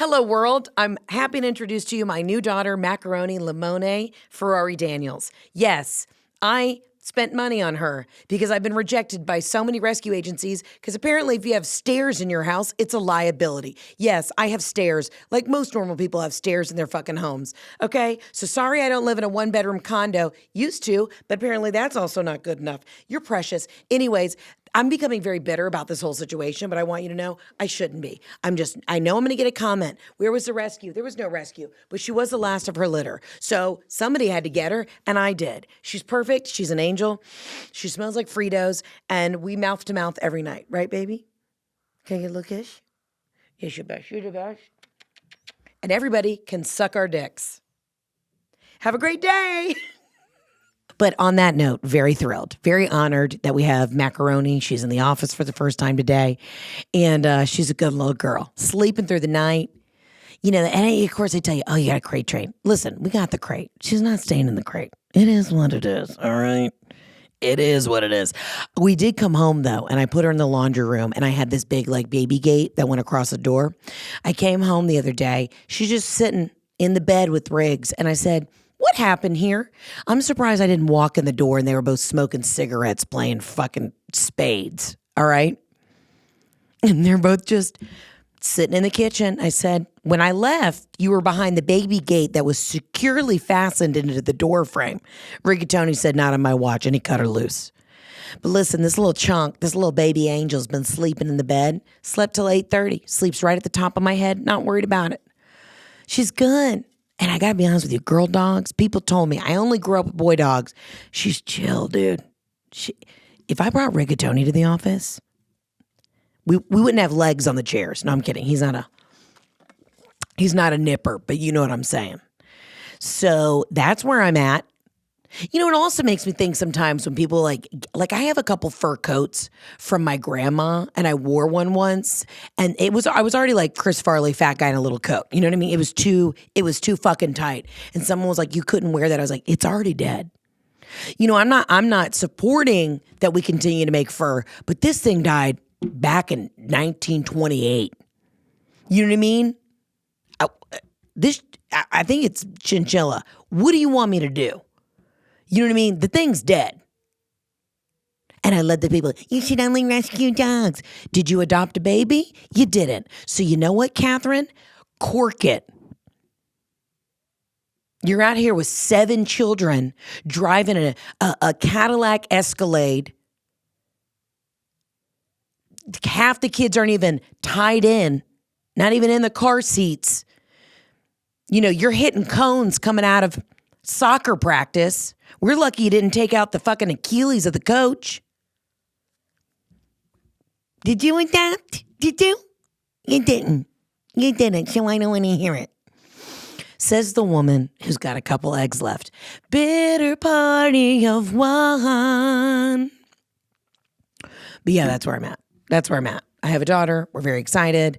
Hello, world. I'm happy to introduce to you my new daughter, Macaroni Limone Ferrari Daniels. Yes, I spent money on her because I've been rejected by so many rescue agencies because apparently if you have stairs in your house, it's a liability. Yes, I have stairs, like most normal people have stairs in their fucking homes. Okay? So sorry I don't live in a one-bedroom condo. Used to, but apparently that's also not good enough. You're precious. Anyways, I'm becoming very bitter about this whole situation, but I want you to know I shouldn't be. I know I'm going to get a comment. Where was the rescue? There was no rescue, but she was the last of her litter. So somebody had to get her, and I did. She's perfect. She's an angel. She smells like Fritos, and we mouth to mouth every night. Right, baby? Can I get a little kiss? Yes, you're best. You're the best. And everybody can suck our dicks. Have a great day. But on that note, very thrilled, very honored that we have Macaroni. She's in the office for the first time today. And she's a good little girl, sleeping through the night. You know, and of course they tell you, oh, you got a crate train. Listen, we got the crate. She's not staying in the crate. It is what it is, all right? It is what it is. We did come home, though, and I put her in the laundry room, and I had this big, like, baby gate that went across the door. I came home the other day. She's just sitting in the bed with Riggs, and I said, what happened here? I'm surprised I didn't walk in the door and they were both smoking cigarettes, playing fucking spades. All right? And they're both just sitting in the kitchen. I said, when I left, you were behind the baby gate that was securely fastened into the door frame. Rigatoni said, not on my watch, and he cut her loose. But listen, this little chunk, this little baby angel's been sleeping in the bed, slept till 8:30, sleeps right at the top of my head, not worried about it. She's good. And I gotta be honest with you, girl dogs, people told me, I only grew up with boy dogs. She's chill, dude. If I brought Rigatoni to the office, we wouldn't have legs on the chairs. No, I'm kidding. He's not a nipper, but you know what I'm saying. So that's where I'm at. You know, it also makes me think sometimes when people like I have a couple fur coats from my grandma, and I wore one once, and I was already like Chris Farley, fat guy in a little coat. You know what I mean? It was too fucking tight. And someone was like, you couldn't wear that. I was like, it's already dead. You know, I'm not supporting that we continue to make fur, but this thing died back in 1928. You know what I mean? I think it's chinchilla. What do you want me to do? You know what I mean? The thing's dead. And I led the people, you should only rescue dogs. Did you adopt a baby? You didn't. So you know what, Catherine? Cork it. You're out here with 7 children driving a Cadillac Escalade. Half the kids aren't even tied in, not even in the car seats. You know, you're hitting cones coming out of soccer practice. We're lucky you didn't take out the fucking Achilles of the coach. Did you adopt? Did you? You didn't. You didn't, so I don't want to hear it. Says the woman who's got a couple eggs left. Bitter party of one. But yeah, that's where I'm at. I have a daughter. We're very excited.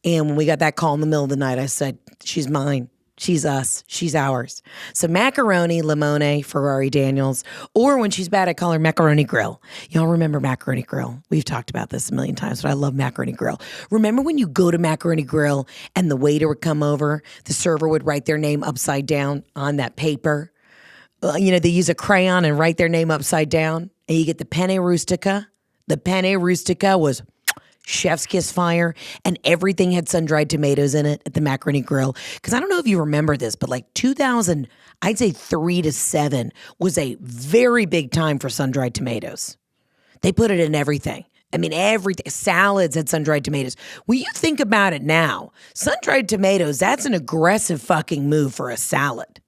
And when we got that call in the middle of the night, I said, she's mine. She's us. She's ours. So Macaroni Limone Ferrari Daniels, or when she's bad, I call her Macaroni Grill. Y'all remember Macaroni Grill? We've talked about this a million times, but I love Macaroni Grill. Remember when you go to Macaroni Grill and the waiter would come over, the server would write their name upside down on that paper? You know, they use a crayon and write their name upside down, and you get the penne rustica. The penne rustica was chef's kiss fire, and everything had sun-dried tomatoes in it at the Macaroni Grill. Because I don't know if you remember this, but like 2000, I'd say 3 to 7 was a very big time for sun-dried tomatoes. They put it in everything. I mean, everything. Salads had sun-dried tomatoes. When you think about it now, sun-dried tomatoes, that's an aggressive fucking move for a salad.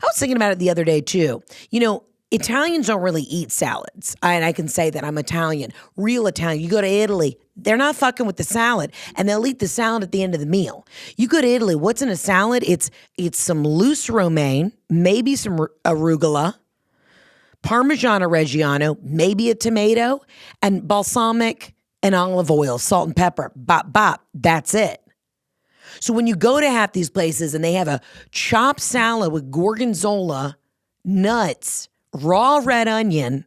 I was thinking about it the other day too. You know, Italians don't really eat salads. And I can say that I'm Italian, real Italian. You go to Italy, they're not fucking with the salad, and they'll eat the salad at the end of the meal. You go to Italy, what's in a salad? It's some loose romaine, maybe some arugula, Parmigiano Reggiano, maybe a tomato, and balsamic and olive oil, salt and pepper. Bop, bop. That's it. So when you go to half these places and they have a chopped salad with gorgonzola, nuts, raw red onion,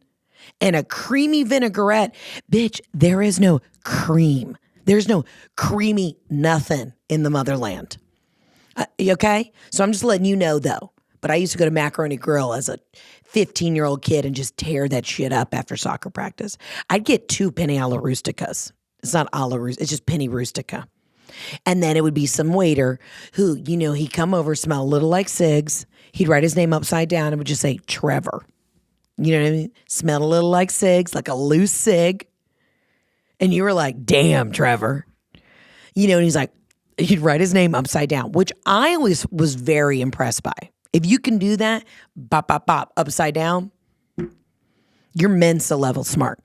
and a creamy vinaigrette, bitch, there is no cream. There's no creamy nothing in the motherland. You okay? So I'm just letting you know, though. But I used to go to Macaroni Grill as a 15-year-old kid and just tear that shit up after soccer practice. I'd get 2 penny alla rusticas. It's not alla rustica, it's just penny rustica. And then it would be some waiter who, he'd come over, smell a little like cigs. He'd write his name upside down and would just say, Trevor. You know what I mean? Smell a little like cigs, like a loose cig. And you were like, damn, Trevor. And he's like, he'd write his name upside down, which I always was very impressed by. If you can do that, bop, bop, bop, upside down, you're Mensa level smart.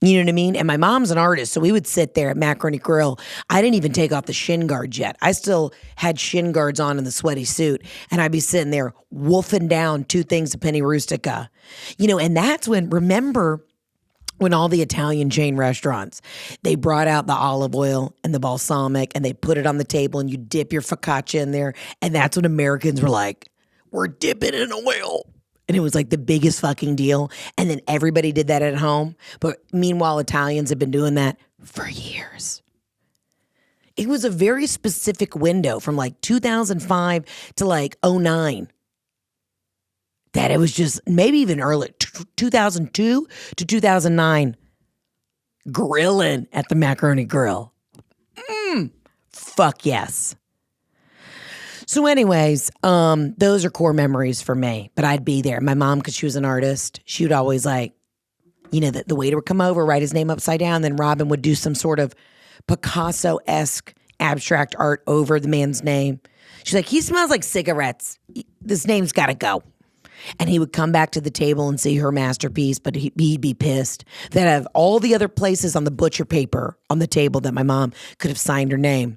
You know what I mean? And my mom's an artist, so we would sit there at Macaroni Grill. I didn't even take off the shin guards yet. I still had shin guards on in the sweaty suit, and I'd be sitting there wolfing down 2 things of penny rustica. And that's remember when all the Italian chain restaurants, they brought out the olive oil and the balsamic and they put it on the table and you dip your focaccia in there. And that's when Americans were like, we're dipping in oil. And it was like the biggest fucking deal. And then everybody did that at home. But meanwhile, Italians have been doing that for years. It was a very specific window from like 2005 to like 2009. That it was just maybe even early, 2002 to 2009, grilling at the Macaroni Grill. Fuck yes. So anyways, those are core memories for me, but I'd be there. My mom, because she was an artist, she would always like, the waiter would come over, write his name upside down, then Robin would do some sort of Picasso-esque abstract art over the man's name. She's like, he smells like cigarettes. This name's got to go. And he would come back to the table and see her masterpiece, but he'd be pissed that out of all the other places on the butcher paper on the table that my mom could have signed her name,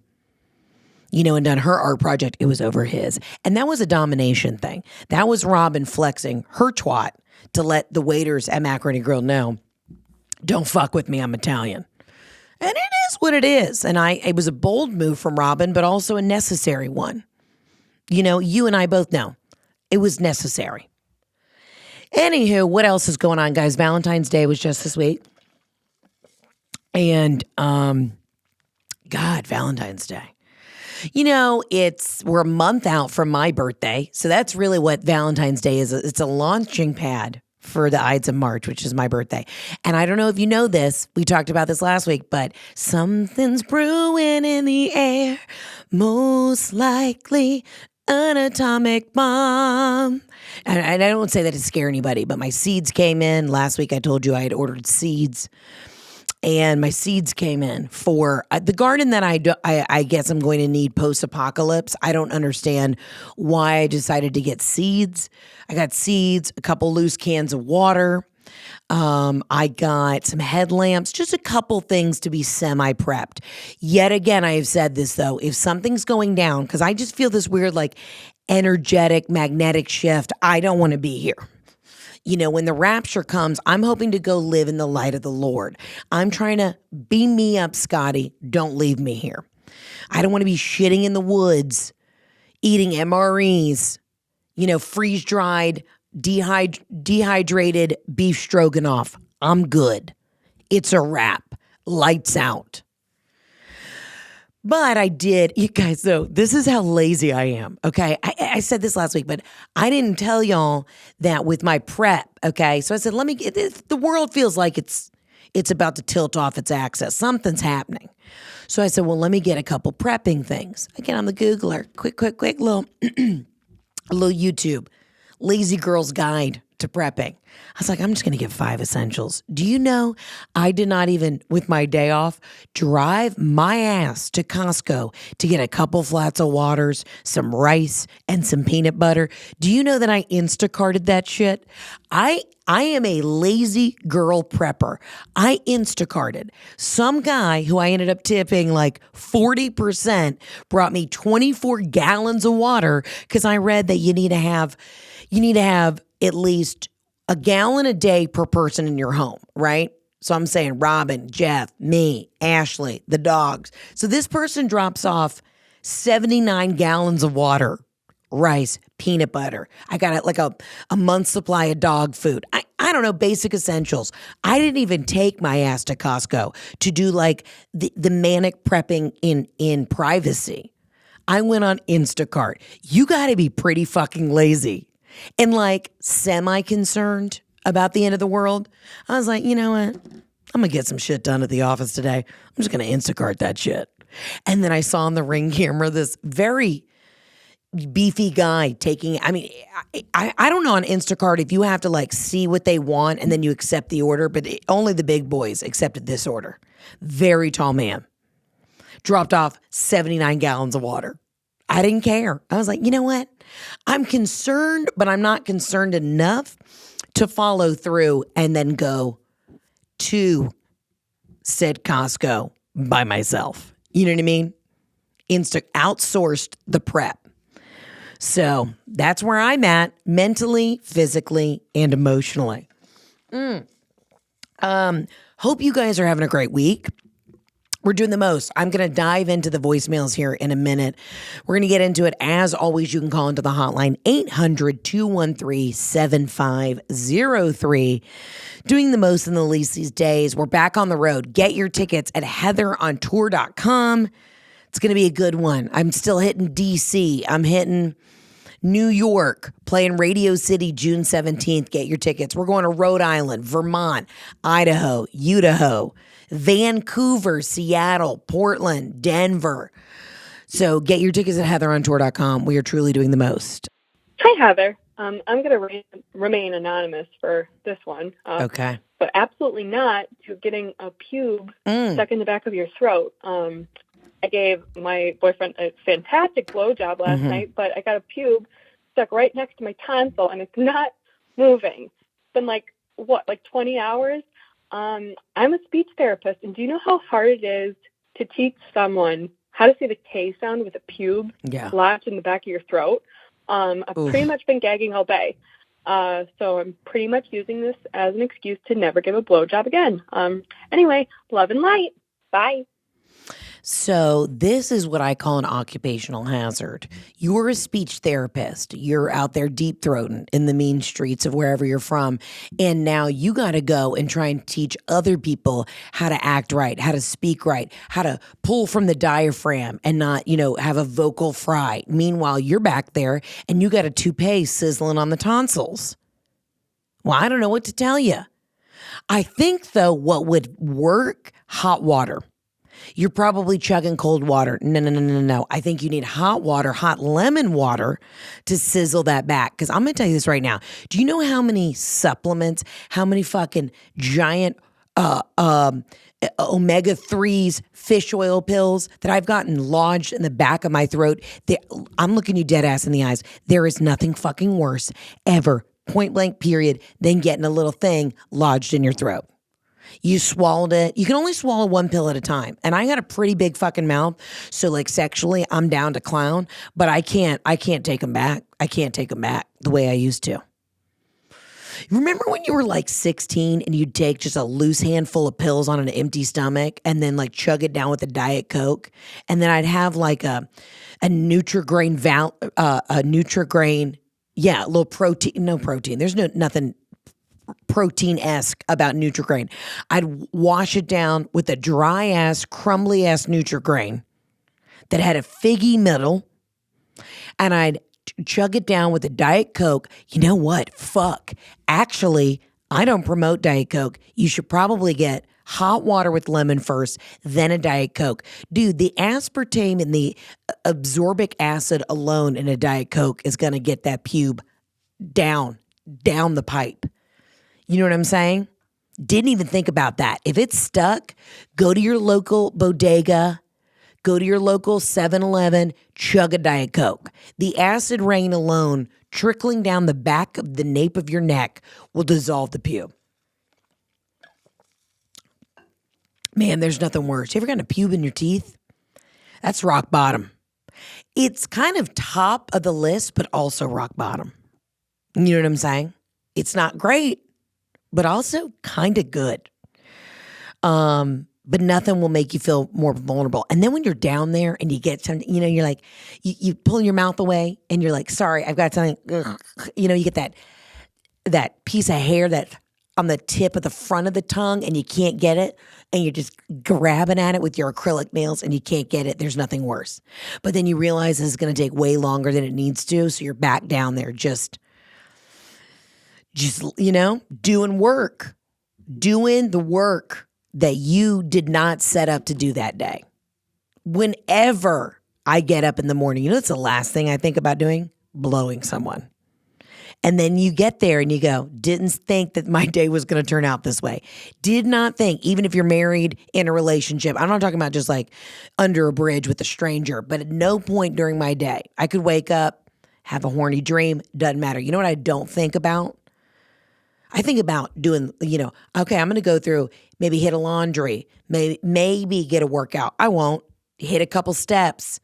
and done her art project, it was over his. And that was a domination thing. That was Robin flexing her twat to let the waiters at Macaroni Grill know, don't fuck with me, I'm Italian. And it is what it is. And it was a bold move from Robin, but also a necessary one. You and I both know it was necessary. Anywho, what else is going on, guys? Valentine's Day was just this week. And, Valentine's Day. We're a month out from my birthday. So that's really what Valentine's Day is. It's a launching pad for the Ides of March, which is my birthday. And I don't know if you know this. We talked about this last week, but something's brewing in the air. Most likely an atomic bomb. And I don't say that to scare anybody, but my seeds came in. Last week I told you I had ordered seeds. And my seeds came in for the garden that I guess I'm going to need post-apocalypse. I don't understand why I decided to get seeds. I got seeds, a couple loose cans of water. I got some headlamps, just a couple things to be semi-prepped. Yet again, I have said this, though. If something's going down, because I just feel this weird, like, energetic, magnetic shift, I don't want to be here. When the rapture comes, I'm hoping to go live in the light of the Lord. I'm trying to beam me up, Scotty. Don't leave me here. I don't want to be shitting in the woods, eating MREs, freeze-dried, dehydrated beef stroganoff. I'm good. It's a wrap. Lights out. But I did, you guys, though, this is how lazy I am, okay? I said this last week, but I didn't tell y'all that with my prep, okay? So I said, the world feels like it's about to tilt off its axis. Something's happening. So I said, well, let me get a couple prepping things. Again, I'm the Googler. Quick, little, little YouTube. Lazy Girl's Guide to Prepping. I was like, I'm just going to get 5 essentials. Do you know I did not even, with my day off, drive my ass to Costco to get a couple flats of waters, some rice, and some peanut butter? Do you know that I Instacarted that shit? I am a lazy girl prepper. I Instacarted. Some guy who I ended up tipping like 40% brought me 24 gallons of water because I read that you need to have at least a gallon a day per person in your home, right? So I'm saying Robin, Jeff, me, Ashley, the dogs. So this person drops off 79 gallons of water, rice, peanut butter. I got like a month's supply of dog food. I don't know, basic essentials. I didn't even take my ass to Costco to do like the manic prepping in privacy. I went on Instacart. You got to be pretty fucking lazy and like semi-concerned about the end of the world. I was like, you know what? I'm going to get some shit done at the office today. I'm just going to Instacart that shit. And then I saw on the Ring camera this very beefy guy taking, I mean, I don't know on Instacart if you have to like see what they want and then you accept the order, but only the big boys accepted this order. Very tall man. Dropped off 79 gallons of water. I didn't care. I was like, you know what? I'm concerned, but I'm not concerned enough to follow through and then go to said Costco by myself. You know what I mean? Outsourced the prep. So that's where I'm at mentally, physically, and emotionally. Hope you guys are having a great week. We're doing the most. I'm going to dive into the voicemails here in a minute. We're going to get into it. As always, you can call into the hotline 800-213-7503. Doing the most in the least these days. We're back on the road. Get your tickets at heatherontour.com. It's going to be a good one. I'm still hitting DC. I'm hitting New York, playing Radio City June 17th. Get your tickets. We're going to Rhode Island, Vermont, Idaho, Utah, Vancouver, Seattle, Portland, Denver. So get your tickets at heatherontour.com. We are truly doing the most. Hi, Heather. I'm going to remain anonymous for this one. Okay. But absolutely not to getting a pube stuck in the back of your throat. I gave my boyfriend a fantastic blowjob last night, but I got a pube stuck right next to my tonsil, and it's not moving. It's been like 20 hours? I'm a speech therapist, and do you know how hard it is to teach someone how to say the K sound with a pube lodged in the back of your throat? I've pretty much been gagging all day. So I'm pretty much using this as an excuse to never give a blowjob again. Anyway, love and light. Bye. So this is what I call an occupational hazard. You're a speech therapist. You're out there deep throating in the mean streets of wherever you're from. And now you got to go and try and teach other people how to act right, how to speak right, how to pull from the diaphragm and not, have a vocal fry. Meanwhile, you're back there and you got a toupee sizzling on the tonsils. Well, I don't know what to tell you. I think, though, what would work, hot water. You're probably chugging cold water. No. I think you need hot water, hot lemon water to sizzle that back. Because I'm going to tell you this right now. Do you know how many supplements, how many fucking giant omega-3s, fish oil pills that I've gotten lodged in the back of my throat? I'm looking you dead ass in the eyes. There is nothing fucking worse ever, point blank period, than getting a little thing lodged in your throat. You swallowed it. You can only swallow one pill at a time. And I got a pretty big fucking mouth. So like sexually, I'm down to clown, but I can't take them back. I can't take them back the way I used to. Remember when you were like 16 and you'd take just a loose handful of pills on an empty stomach and then like chug it down with a Diet Coke? And then I'd have like a Nutri-Grain, a little protein, no protein. There's nothing protein-esque about Nutri-Grain. I'd wash it down with a dry-ass, crumbly-ass Nutri-Grain that had a figgy middle, and I'd chug it down with a Diet Coke. You know what? Fuck. Actually, I don't promote Diet Coke. You should probably get hot water with lemon first, then a Diet Coke. Dude, the aspartame and the absorbic acid alone in a Diet Coke is going to get that pube down the pipe. You know what I'm saying? Didn't even think about that. If it's stuck, go to your local bodega, go to your local 7-Eleven, chug a Diet Coke. The acid rain alone trickling down the back of the nape of your neck will dissolve the pube. Man, there's nothing worse. You ever gotten a pube in your teeth? That's rock bottom. It's kind of top of the list, but also rock bottom. You know what I'm saying? It's not great, but also kind of good. But but nothing will make you feel more vulnerable. And then when you're down there and you get something, you're like, you pull your mouth away and you're like, sorry, I've got something. Ugh. You get that piece of hair that's on the tip of the front of the tongue and you can't get it. And you're just grabbing at it with your acrylic nails and you can't get it. There's nothing worse. But then you realize this is going to take way longer than it needs to. So you're back down there just doing the work that you did not set up to do that day. Whenever I get up in the morning, it's the last thing I think about doing? Blowing someone. And then you get there and you go, didn't think that my day was going to turn out this way. Did not think, even if you're married in a relationship, I'm not talking about just like under a bridge with a stranger, but at no point during my day, I could wake up, have a horny dream, doesn't matter. You know what I don't think about? I think about doing, okay, I'm going to go through, maybe hit a laundry, maybe get a workout. I won't. Hit a couple steps.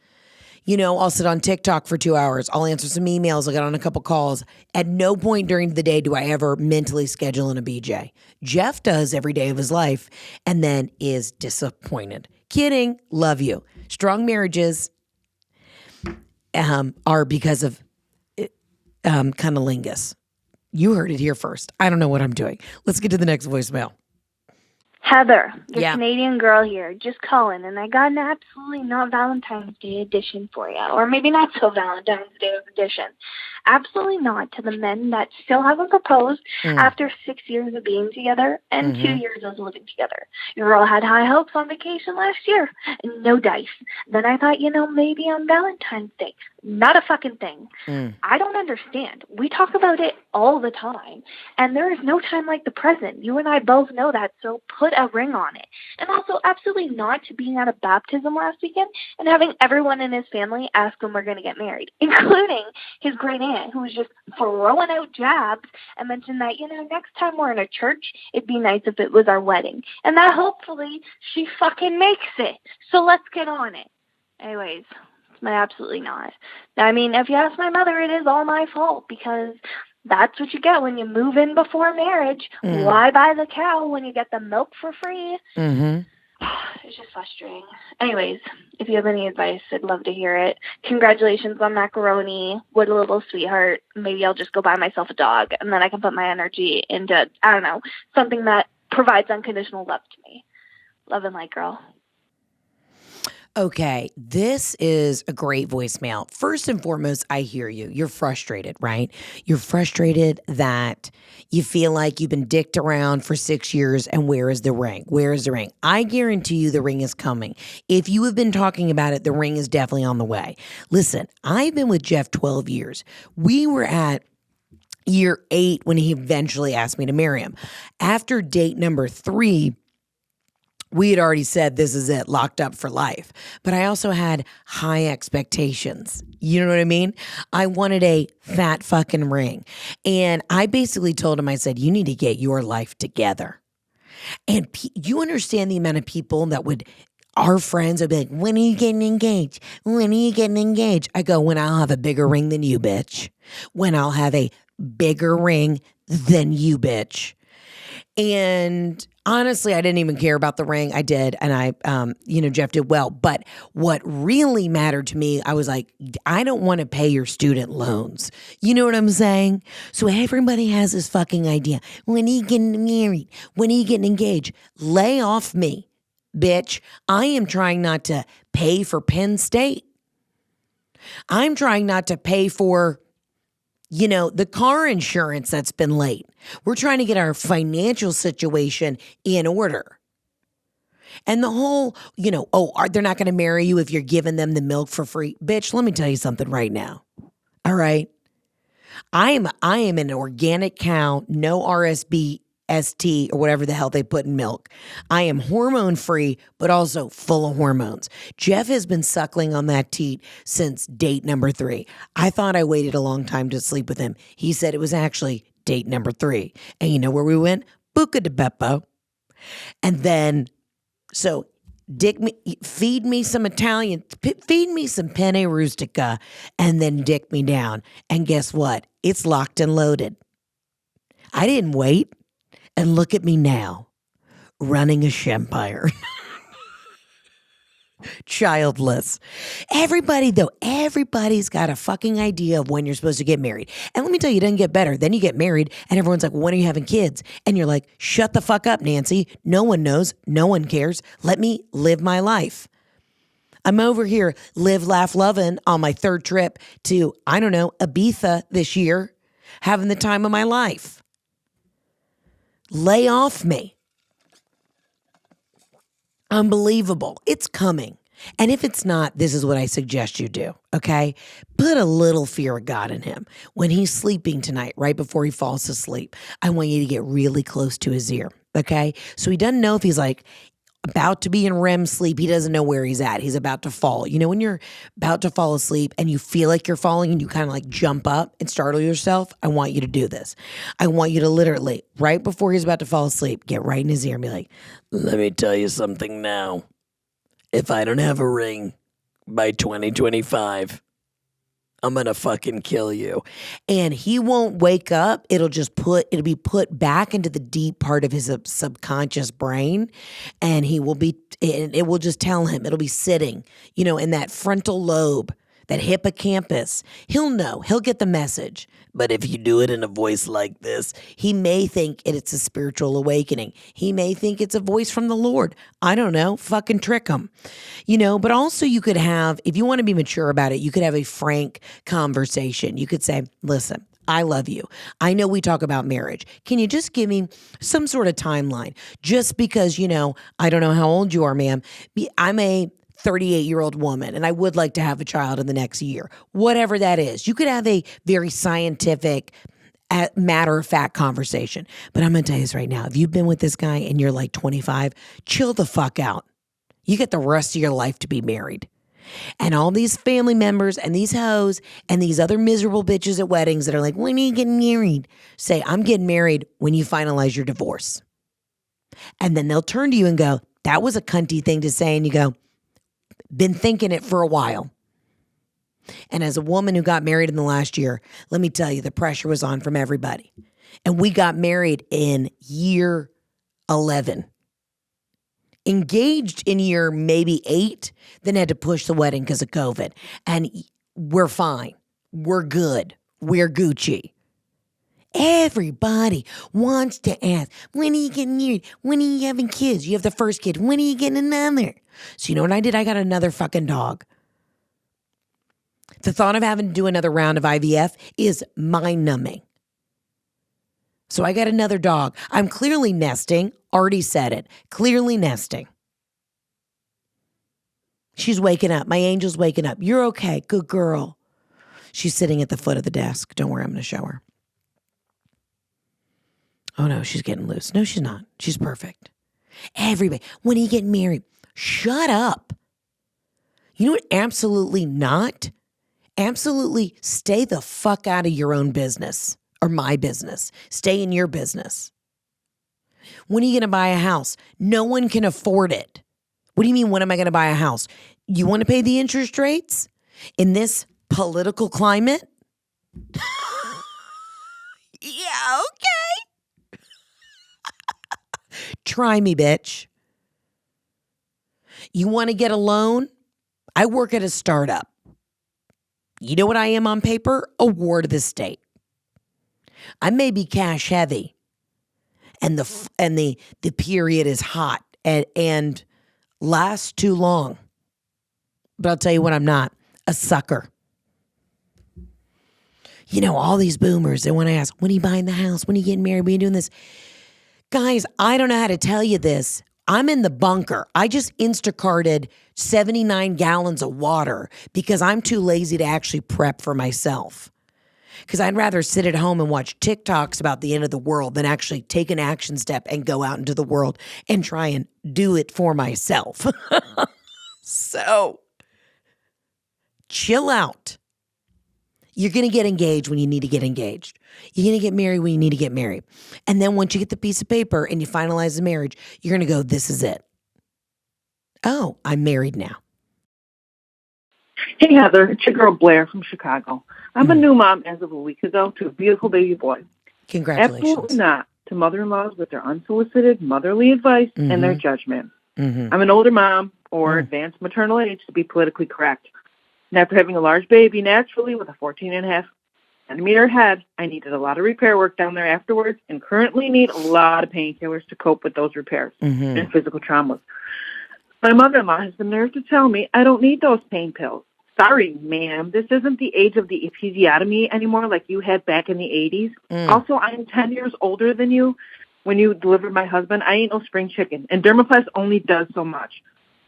I'll sit on TikTok for 2 hours. I'll answer some emails. I'll get on a couple calls. At no point during the day do I ever mentally schedule in a BJ. Jeff does every day of his life and then is disappointed. Kidding. Love you. Strong marriages are because of cunnilingus. You heard it here first. I don't know what I'm doing. Let's get to the next voicemail. Heather, the Yeah. Canadian girl here, just calling, and I got an absolutely not Valentine's Day edition for you, or maybe not so Valentine's Day edition. Absolutely not to the men that still haven't proposed after 6 years of being together and 2 years of living together. You all had high hopes on vacation last year, and no dice. Then I thought, maybe on Valentine's Day. Not a fucking thing. I don't understand. We talk about it all the time, and there is no time like the present. You and I both know that, so put a ring on it. And also, absolutely not to being at a baptism last weekend and having everyone in his family ask him we're going to get married, including his great aunt, who was just throwing out jabs and mentioned that, next time we're in a church, it'd be nice if it was our wedding. And that hopefully she fucking makes it. So let's get on it. Anyways. Absolutely not. I mean, if you ask my mother, it is all my fault because that's what you get when you move in before marriage. Why buy the cow when you get the milk for free? It's just frustrating. Anyways, if you have any advice, I'd love to hear it. Congratulations on Macaroni. What a little sweetheart. Maybe I'll just go buy myself a dog and then I can put my energy into, I don't know, something that provides unconditional love to me. Love and light, girl. Okay, this is a great voicemail. First and foremost, I hear you. You're frustrated, right? You're frustrated that you feel like you've been dicked around for 6 years and where is the ring? Where is the ring? I guarantee you the ring is coming. If you have been talking about it, the ring is definitely on the way. Listen, I've been with Jeff 12 years. We were at year 8 when he eventually asked me to marry him. After date number 3, we had already said this is it, locked up for life. But I also had high expectations. You know what I mean? I wanted a fat fucking ring. And I basically told him, I said, you need to get your life together. And you understand the amount of people that our friends would be like, when are you getting engaged? When are you getting engaged? I go, when I'll have a bigger ring than you, bitch. When I'll have a bigger ring than you, bitch. And honestly, I didn't even care about the ring. I did. And Jeff did well. But what really mattered to me, I was like, I don't want to pay your student loans. You know what I'm saying? So everybody has this fucking idea. When are you getting married? When are you getting engaged? Lay off me, bitch. I am trying not to pay for Penn State. I'm trying not to pay for the car insurance that's been late. We're trying to get our financial situation in order. And the whole, they're not going to marry you if you're giving them the milk for free. Bitch, let me tell you something right now. All right. I am an organic cow, no RSB, ST or whatever the hell they put in milk. I am hormone free, but also full of hormones. Jeff has been suckling on that teat since date number 3. I thought I waited a long time to sleep with him. He said it was actually date number 3. And you know where we went? Buca di Beppo. And then, feed me some Italian, feed me some penne rustica, and then dick me down. And guess what? It's locked and loaded. I didn't wait. And look at me now, running a shempire. Childless. Everybody's got a fucking idea of when you're supposed to get married. And let me tell you, it doesn't get better. Then you get married and everyone's like, when are you having kids? And you're like, shut the fuck up, Nancy. No one knows. No one cares. Let me live my life. I'm over here, live, laugh, loving on my third trip to, I don't know, Ibiza this year, having the time of my life. Lay off me. Unbelievable. It's coming. And if it's not, this is what I suggest you do, okay? Put a little fear of God in him. When he's sleeping tonight, right before he falls asleep, I want you to get really close to his ear, okay? So he doesn't know if he's like about to be in REM sleep. He doesn't know where he's at. He's about to fall. You know, when you're about to fall asleep and you feel like you're falling and you kind of like jump up and startle yourself, I want you to do this. I want you to literally, right before he's about to fall asleep, get right in his ear and be like, let me tell you something now. If I don't have a ring by 2025, I'm going to fucking kill you. And he won't wake up. It'll be put back into the deep part of his subconscious brain. And it will just tell him, it'll be sitting, in that frontal lobe, that hippocampus. He'll know, he'll get the message. But if you do it in a voice like this, he may think it's a spiritual awakening. He may think it's a voice from the Lord. I don't know. Fucking trick him. But also you could have, if you want to be mature about it, you could have a frank conversation. You could say, listen, I love you. I know we talk about marriage. Can you just give me some sort of timeline? Just because, I don't know how old you are, ma'am. I'm a 38-year-old woman, and I would like to have a child in the next year. Whatever that is. You could have a very scientific, matter-of-fact conversation. But I'm going to tell you this right now. If you've been with this guy and you're like 25, chill the fuck out. You get the rest of your life to be married. And all these family members and these hoes and these other miserable bitches at weddings that are like, when are you getting married? Say, I'm getting married when you finalize your divorce. And then they'll turn to you and go, that was a cunty thing to say. And you go, been thinking it for a while. And as a woman who got married in the last year, let me tell you, the pressure was on from everybody. And we got married in year 11. Engaged in year maybe 8, then had to push the wedding because of COVID. And we're fine. We're good. We're Gucci. Everybody wants to ask, when are you getting married? When are you having kids? You have the first kid. When are you getting another? So you know what I did? I got another fucking dog. The thought of having to do another round of IVF is mind-numbing. So I got another dog. I'm clearly nesting. Already said it. Clearly nesting. She's waking up. My angel's waking up. You're okay. Good girl. She's sitting at the foot of the desk. Don't worry, I'm going to show her. Oh no, she's getting loose. No, she's not. She's perfect. Everybody, when are you getting married? Shut up. You know what? Absolutely not. Absolutely stay the fuck out of your own business or my business. Stay in your business. When are you going to buy a house? No one can afford it. What do you mean, when am I going to buy a house? You want to pay the interest rates in this political climate? Yeah, okay. Try me, bitch. You want to get a loan? I work at a startup. You know what I am on paper? A ward of the state. I may be cash heavy, and the period is hot and lasts too long. But I'll tell you what, I'm not. A sucker. All these boomers, they want to ask, when are you buying the house? When are you getting married? When are you doing this? Guys, I don't know how to tell you this. I'm in the bunker. I just Instacarted 79 gallons of water because I'm too lazy to actually prep for myself. Because I'd rather sit at home and watch TikToks about the end of the world than actually take an action step and go out into the world and try and do it for myself. So, chill out. You're going to get engaged when you need to get engaged. You're going to get married when you need to get married. And then once you get the piece of paper and you finalize the marriage, you're going to go, this is it. Oh, I'm married now. Hey, Heather. It's your girl Blair from Chicago. I'm a new mom as of a week ago to a beautiful baby boy. Congratulations. Absolutely not to mother-in-laws with their unsolicited motherly advice and their judgment. I'm an older mom, or advanced maternal age to be politically correct. And after having a large baby naturally with a 14.5 centimeter head, I needed a lot of repair work down there afterwards and currently need a lot of painkillers to cope with those repairs and physical traumas. My mother-in-law has the nerve to tell me I don't need those pain pills. Sorry, ma'am, this isn't the age of the episiotomy anymore like you had back in the 80s. Also, I am 10 years older than you. When you delivered my husband, I ain't no spring chicken, and Dermaplast only does so much.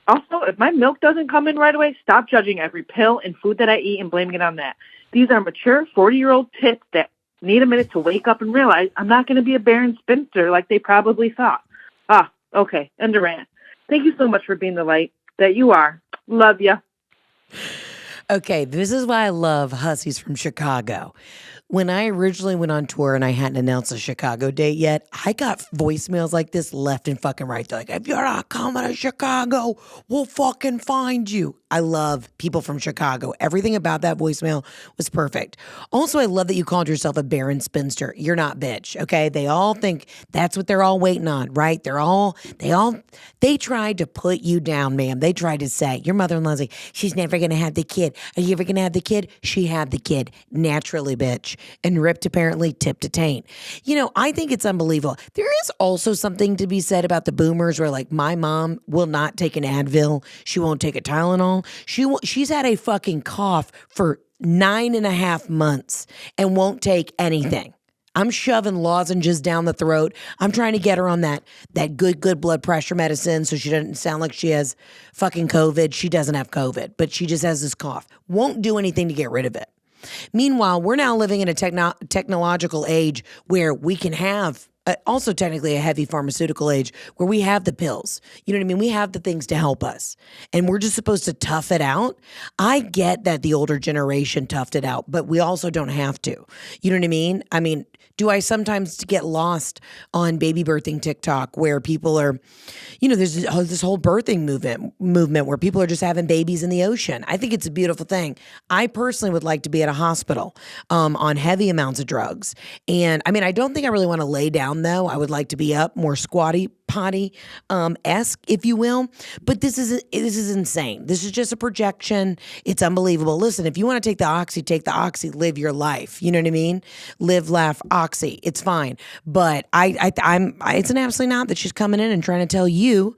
Also, if my milk doesn't come in right away, stop judging every pill and food that I eat and blaming it on that. These are mature 40-year-old tits that need a minute to wake up and realize I'm not going to be a barren spinster like they probably thought. Okay, end of rant. Thank you so much for being the light that you are. Love ya. Okay, this is why I love hussies from Chicago. When I originally went on tour and I hadn't announced a Chicago date yet, I got voicemails like this left and fucking right. They're like, if you're not coming to Chicago, we'll fucking find you. I love people from Chicago. Everything about that voicemail was perfect. Also, I love that you called yourself a barren spinster. You're not, bitch, okay? They all think that's what they're all waiting on, right? They tried to put you down, ma'am. They tried to say, your mother-in-law's like, she's never going to have the kid. Are you ever going to have the kid? She had the kid naturally, bitch. And ripped apparently tip to taint. You know, I think it's unbelievable. There is also something to be said about the boomers where like my mom will not take an Advil. She won't take a Tylenol. She's had a fucking cough for 9.5 months and won't take anything. I'm shoving lozenges down the throat. I'm trying to get her on that good blood pressure medicine so she doesn't sound like she has fucking COVID. She doesn't have COVID, but she just has this cough. Won't do anything to get rid of it. Meanwhile, we're now living in a technological age where we can have also technically a heavy pharmaceutical age where we have the pills. You know what I mean? We have the things to help us and we're just supposed to tough it out. I get that the older generation toughed it out, but we also don't have to. You know what I mean? I mean, do I sometimes get lost on baby birthing TikTok where people are, you know, there's this whole birthing movement where people are just having babies in the ocean. I think it's a beautiful thing. I personally would like to be at a hospital on heavy amounts of drugs. And I mean, I don't think I really want to lay down though. I would like to be up more squatty potty esque, if you will. But this is insane. This is just a projection. It's unbelievable. Listen, if you want to take the oxy, take the oxy. Live your life. You know what I mean? Live, laugh, oxy. It's fine. But it's an absolutely not that she's coming in and trying to tell you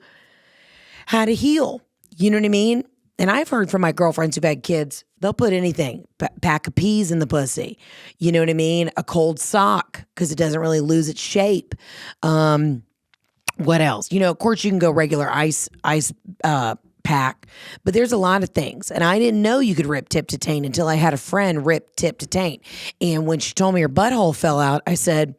how to heal. You know what I mean? And I've heard from my girlfriends who've had kids, they'll put anything, pack of peas in the pussy. You know what I mean? A cold sock because it doesn't really lose its shape. What else? You know, of course you can go regular ice pack, but there's a lot of things. And I didn't know you could rip tip to taint until I had a friend rip tip to taint. And when she told me her butthole fell out, I said,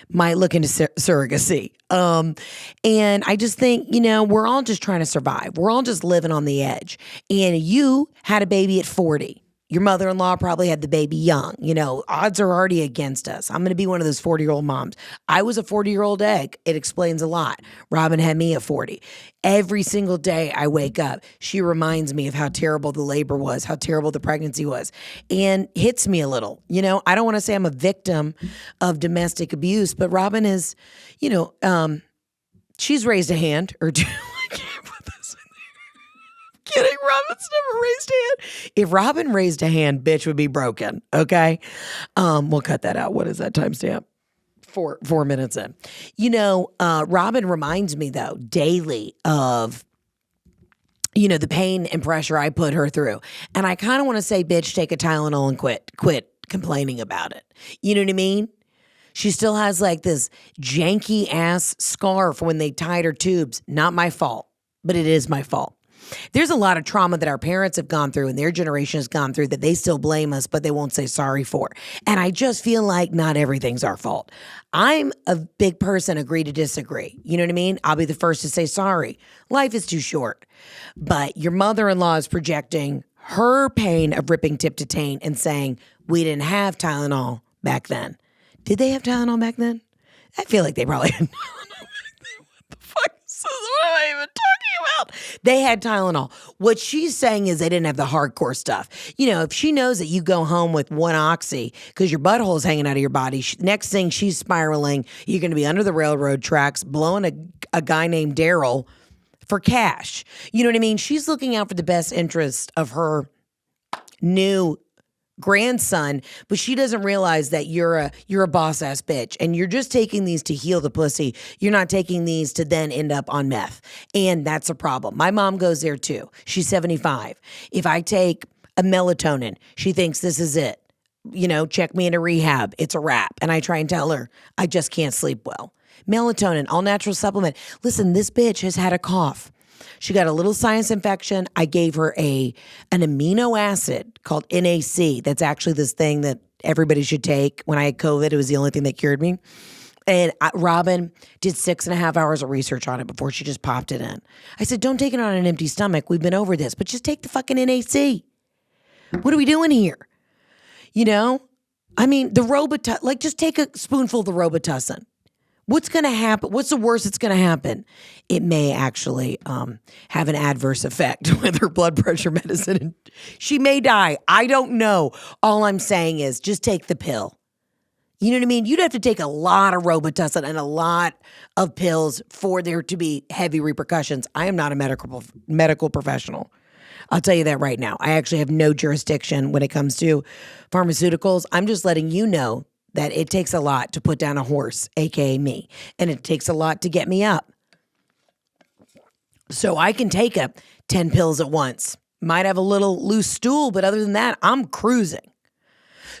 might look into surrogacy. And I just think, you know, we're all just trying to survive. We're all just living on the edge. And you had a baby at 40. Your mother-in-law probably had the baby young. You know, odds are already against us. I'm going to be one of those 40-year-old moms. I was a 40-year-old egg. It explains a lot. Robin had me at 40. Every single day I wake up, she reminds me of how terrible the labor was, how terrible the pregnancy was, and hits me a little. You know, I don't want to say I'm a victim of domestic abuse, but Robin is, you know, she's raised a hand or two. I can't put this in there. Kidding, Robin's never raised a hand. If Robin raised a hand, bitch would be broken. Okay, we'll cut that out. What is that timestamp? 4 minutes in. You know, Robin reminds me though daily of, you know, the pain and pressure I put her through, and I kind of want to say, bitch, take a Tylenol and quit complaining about it. You know what I mean? She still has like this janky ass scar from when they tied her tubes. Not my fault, but it is my fault. There's a lot of trauma that our parents have gone through and their generation has gone through that they still blame us, but they won't say sorry for. And I just feel like not everything's our fault. I'm a big person, agree to disagree. You know what I mean? I'll be the first to say sorry. Life is too short. But your mother-in-law is projecting her pain of ripping tip to taint and saying, we didn't have Tylenol back then. Did they have Tylenol back then? I feel like they probably had Tylenol back then. What the fuck? What am I even talking about? They had Tylenol. What she's saying is they didn't have the hardcore stuff. You know, if she knows that you go home with one oxy because your butthole is hanging out of your body, next thing she's spiraling, you're going to be under the railroad tracks, blowing a guy named Daryl for cash. You know what I mean? She's looking out for the best interest of her new grandson, but she doesn't realize that you're a boss ass bitch, and you're just taking these to heal the pussy. You're not taking these to then end up on meth, and that's a problem. My mom goes there too. She's 75. If I take a melatonin, she thinks this is it. You know, check me into rehab. It's a wrap. And I try and tell her I just can't sleep well. Melatonin, all natural supplement. Listen, this bitch has had a cough. She got a little sinus infection. I gave her an amino acid called NAC. That's actually this thing that everybody should take. When I had COVID, it was the only thing that cured me. And Robin did 6.5 hours of research on it before she just popped it in. I said, don't take it on an empty stomach. We've been over this, but just take the fucking NAC. What are we doing here? You know? I mean, the Robitussin, like just take a spoonful of the Robitussin. What's going to happen? What's the worst that's going to happen? It may actually have an adverse effect with her blood pressure medicine. She may die. I don't know. All I'm saying is just take the pill. You know what I mean? You'd have to take a lot of Robitussin and a lot of pills for there to be heavy repercussions. I am not a medical professional. I'll tell you that right now. I actually have no jurisdiction when it comes to pharmaceuticals. I'm just letting you know that it takes a lot to put down a horse, aka me, and it takes a lot to get me up. So I can take 10 pills at once. Might have a little loose stool, but other than that, I'm cruising.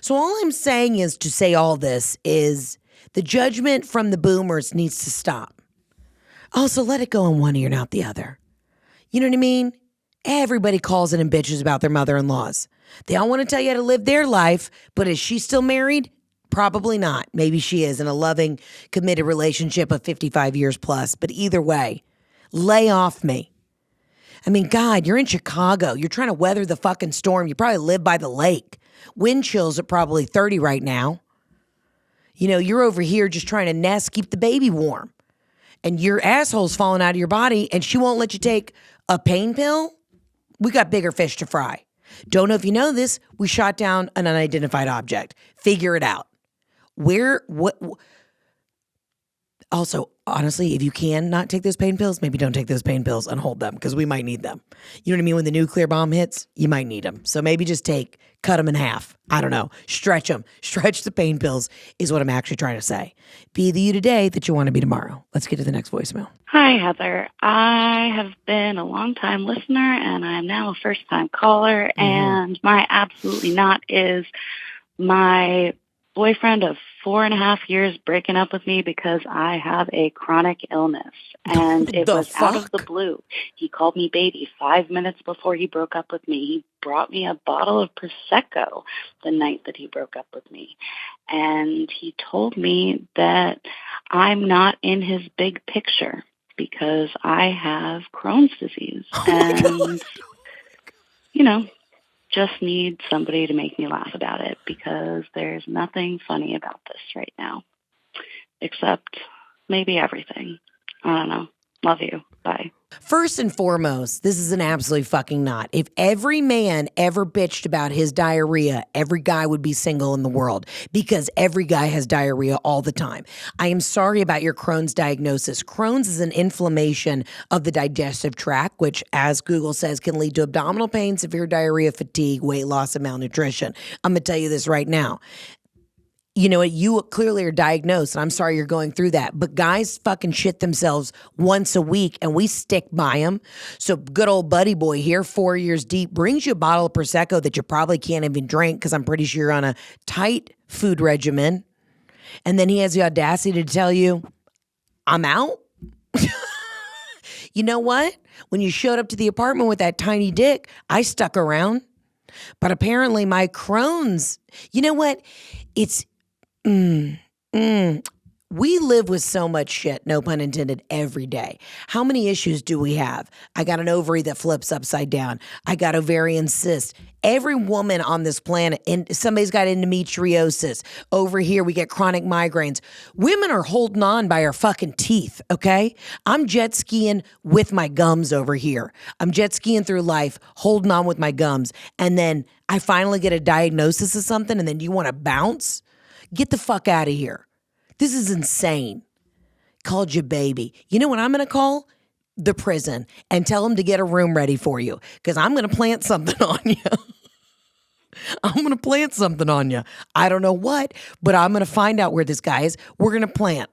So all I'm saying is to say all this is the judgment from the boomers needs to stop. Also, let it go in one ear, not the other. You know what I mean? Everybody calls in and bitches about their mother-in-laws. They all want to tell you how to live their life, but is she still married? Probably not. Maybe she is in a loving, committed relationship of 55 years plus. But either way, lay off me. I mean, God, you're in Chicago. You're trying to weather the fucking storm. You probably live by the lake. Wind chills are probably 30 right now. You know, you're over here just trying to nest, keep the baby warm. And your asshole's falling out of your body and she won't let you take a pain pill? We got bigger fish to fry. Don't know if you know this. We shot down an unidentified object. Figure it out. Also, honestly, if you can not take those pain pills, maybe don't take those pain pills and hold them because we might need them. You know what I mean? When the nuclear bomb hits, you might need them. So maybe just cut them in half. I don't know. Stretch them. Stretch the pain pills is what I'm actually trying to say. Be the you today that you want to be tomorrow. Let's get to the next voicemail. Hi, Heather. I have been a long-time listener, and I'm now a first-time caller. Mm-hmm. And my absolutely not is my boyfriend of 4.5 years breaking up with me because I have a chronic illness. And it was out of the blue. He called me baby 5 minutes before he broke up with me. He brought me a bottle of Prosecco the night that he broke up with me. And he told me that I'm not in his big picture because I have Crohn's disease. And, you know, just need somebody to make me laugh about it because there's nothing funny about this right now, except maybe everything. I don't know. Love you. Bye. First and foremost, this is an absolute fucking not. If every man ever bitched about his diarrhea, every guy would be single in the world because every guy has diarrhea all the time. I am sorry about your Crohn's diagnosis. Crohn's is an inflammation of the digestive tract, which, as Google says, can lead to abdominal pain, severe diarrhea, fatigue, weight loss, and malnutrition. I'm going to tell you this right now. You know what? You clearly are diagnosed, and I'm sorry you're going through that. But guys fucking shit themselves once a week, and we stick by them. So good old buddy boy here, 4 years deep, brings you a bottle of Prosecco that you probably can't even drink because I'm pretty sure you're on a tight food regimen. And then he has the audacity to tell you, I'm out? You know what? When you showed up to the apartment with that tiny dick, I stuck around. But apparently my Crohn's, you know what? We live with so much shit, no pun intended, every day. How many issues do we have? I got an ovary that flips upside down. I got ovarian cysts. Every woman on this planet, and somebody's got endometriosis. Over here, we get chronic migraines. Women are holding on by our fucking teeth, okay? I'm jet skiing with my gums over here. I'm jet skiing through life, holding on with my gums. And then I finally get a diagnosis of something, and then you want to bounce? Get the fuck out of here. This is insane. Called you baby. You know what I'm going to call? the prison and tell them to get a room ready for you because I'm going to plant something on you. I'm going to plant something on you. I don't know what, but I'm going to find out where this guy is. We're going to plant.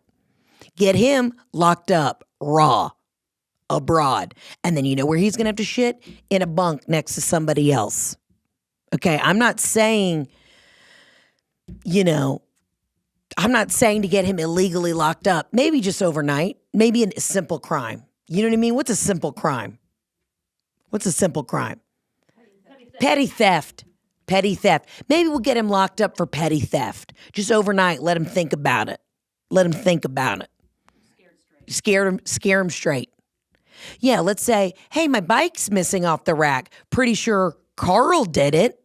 Get him locked up, raw, abroad. And then you know where he's going to have to shit? In a bunk next to somebody else. Okay, I'm not saying, I'm not saying to get him illegally locked up. Maybe just overnight. Maybe a simple crime. You know what I mean? What's a simple crime? What's a simple crime? Petty theft. Petty theft. Maybe we'll get him locked up for petty theft. Just overnight, let him think about it. Let him think about it. Scare him straight. Yeah, let's say, hey, my bike's missing off the rack. Pretty sure Carl did it.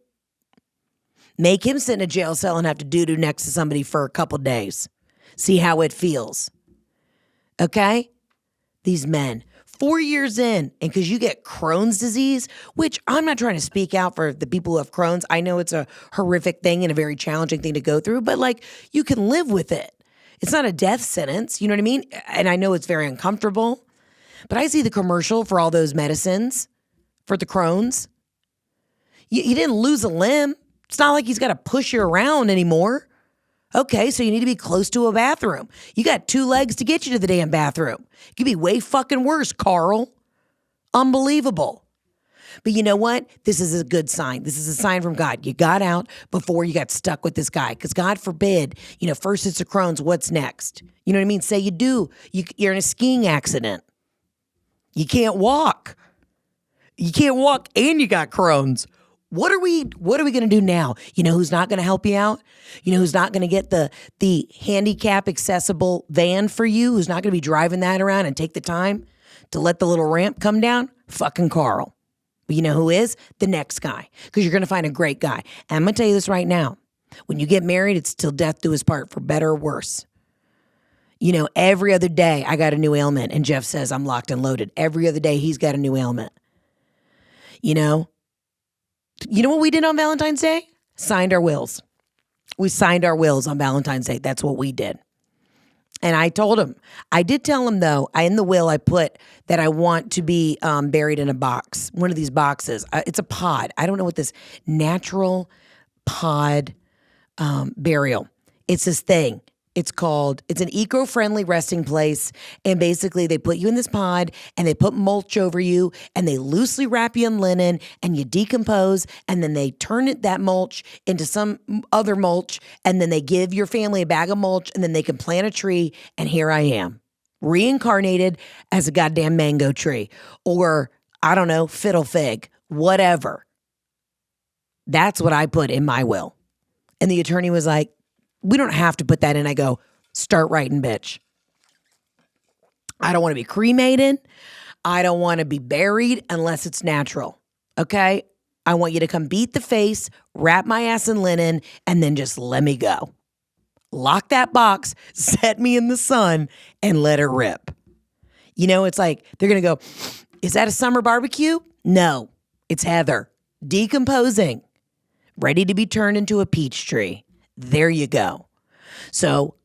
Make him sit in a jail cell and have to doo-doo next to somebody for a couple days. See how it feels. Okay? These men, 4 years in, and because you get Crohn's disease, which I'm not trying to speak out for the people who have Crohn's. I know it's a horrific thing and a very challenging thing to go through, but like you can live with it. It's not a death sentence, you know what I mean? And I know it's very uncomfortable, but I see the commercial for all those medicines for the Crohn's. You didn't lose a limb. It's not like he's got to push you around anymore. Okay, so you need to be close to a bathroom. You got 2 legs to get you to the damn bathroom. It could be way fucking worse, Carl. Unbelievable. But you know what? This is a good sign. This is a sign from God. You got out before you got stuck with this guy. Because God forbid, first it's a Crohn's, what's next? You know what I mean? Say you do. You're in a skiing accident. You can't walk. You can't walk and you got Crohn's. What are we going to do now? You know who's not going to help you out? You know who's not going to get the handicap accessible van for you? Who's not going to be driving that around and take the time to let the little ramp come down? Fucking Carl. But you know who is? The next guy. Because you're going to find a great guy. And I'm going to tell you this right now. When you get married, it's till death do us part, for better or worse. Every other day I got a new ailment and Jeff says I'm locked and loaded. Every other day he's got a new ailment. You know what we did on Valentine's Day? Signed our wills. We signed our wills on Valentine's Day. That's what we did. And I told him, I did tell him though, in the will I put that I want to be buried in a box, one of these boxes. It's a pod. I don't know what this natural pod burial. It's this thing. It's an eco-friendly resting place. And basically they put you in this pod and they put mulch over you and they loosely wrap you in linen and you decompose and then they turn that mulch into some other mulch and then they give your family a bag of mulch and then they can plant a tree and here I am, reincarnated as a goddamn mango tree or, I don't know, fiddle fig, whatever. That's what I put in my will. And the attorney was like, we don't have to put that in. I go, start writing, bitch. I don't want to be cremated. I don't want to be buried unless it's natural. Okay? I want you to come beat the face, wrap my ass in linen, and then just let me go. Lock that box, set me in the sun, and let it rip. It's like, they're going to go, is that a summer barbecue? No, it's Heather. Decomposing. Ready to be turned into a peach tree. There you go. So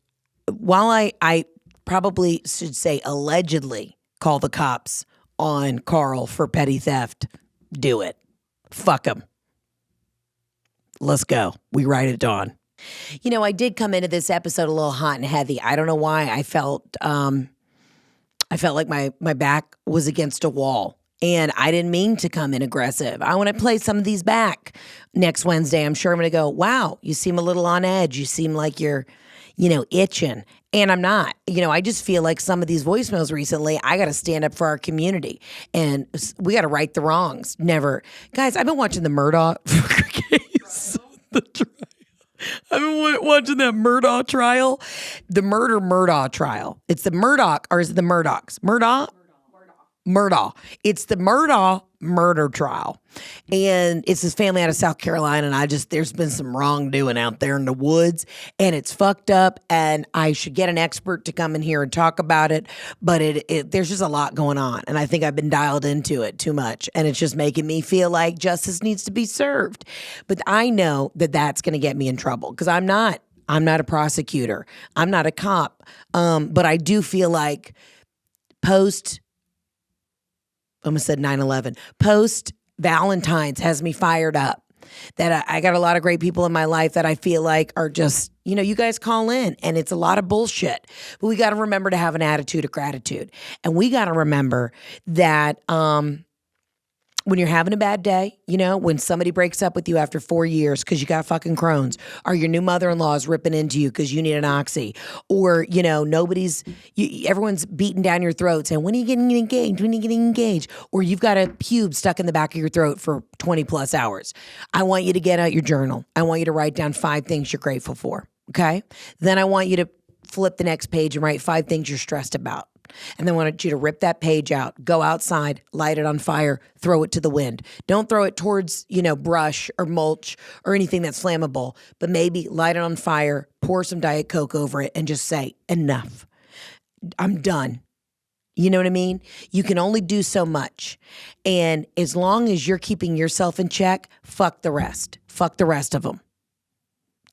while I probably should say allegedly call the cops on Carl for petty theft, do it. Fuck him. Let's go. We ride at dawn. I did come into this episode a little hot and heavy. I don't know why. I felt like my back was against a wall. And I didn't mean to come in aggressive. I want to play some of these back next Wednesday. I'm sure I'm going to go, wow, you seem a little on edge. You seem like you're, itching. And I'm not. I just feel like some of these voicemails recently, I got to stand up for our community. And we got to right the wrongs. Never. Guys, I've been watching the Murdaugh case. I've been watching that Murdaugh trial. The Murdaugh trial. It's the Murdoch, or is it the Murdochs? Murdaugh. It's the Murdaugh murder trial. And it's his family out of South Carolina. And there's been some wrongdoing out there in the woods. And it's fucked up. And I should get an expert to come in here and talk about it. But there's just a lot going on. And I think I've been dialed into it too much. And it's just making me feel like justice needs to be served. But I know that that's going to get me in trouble. Because I'm not a prosecutor. I'm not a cop. But I do feel like post almost said 9/11. Post Valentine's has me fired up. That I got a lot of great people in my life that I feel like are just, you guys call in and it's a lot of bullshit. But we got to remember to have an attitude of gratitude. And we got to remember that when you're having a bad day, when somebody breaks up with you after 4 years because you got fucking Crohn's, or your new mother-in-law is ripping into you because you need an oxy, or, everyone's beating down your throat saying, when are you getting engaged? When are you getting engaged? Or you've got a pube stuck in the back of your throat for 20 plus hours. I want you to get out your journal. I want you to write down 5 things you're grateful for. Okay. Then I want you to flip the next page and write 5 things you're stressed about. And then I want you to rip that page out, go outside, light it on fire, throw it to the wind. Don't throw it towards, brush or mulch or anything that's flammable, but maybe light it on fire, pour some Diet Coke over it and just say, enough. I'm done. You know what I mean? You can only do so much. And as long as you're keeping yourself in check, fuck the rest. Fuck the rest of them.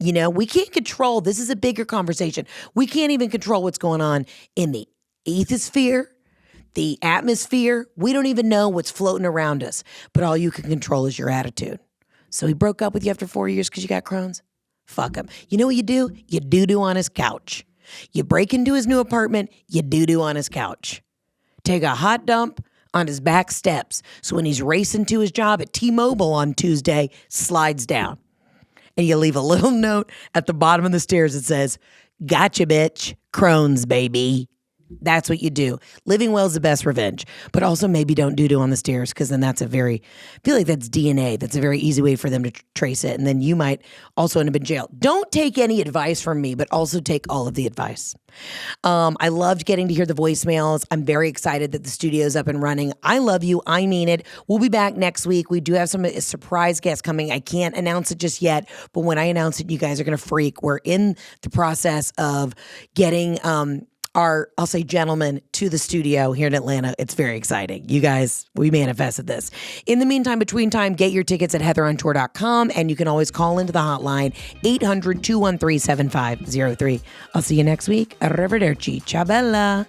We can't control, this is a bigger conversation. We can't even control what's going on in the ethosphere, the atmosphere. We don't even know what's floating around us, but all you can control is your attitude. So he broke up with you after 4 years because you got Crohn's? Fuck him. You know what you do? You doo-doo on his couch. You break into his new apartment, you doo-doo on his couch. Take a hot dump on his back steps so when he's racing to his job at T-Mobile on Tuesday, slides down. And you leave a little note at the bottom of the stairs that says, gotcha, bitch, Crohn's, baby. That's what you do. Living well is the best revenge. But also maybe don't doo-doo on the stairs because then that's I feel like that's DNA. That's a very easy way for them to trace it. And then you might also end up in jail. Don't take any advice from me, but also take all of the advice. I loved getting to hear the voicemails. I'm very excited that the studio's up and running. I love you. I mean it. We'll be back next week. We do have some surprise guests coming. I can't announce it just yet, but when I announce it, you guys are going to freak. We're in the process of getting I'll say gentlemen to the studio here in Atlanta. It's very exciting. You guys, we manifested this. In the meantime, between time, get your tickets at heatherontour.com and you can always call into the hotline 800-213-7503. I'll see you next week. Arrivederci. Ciao bella.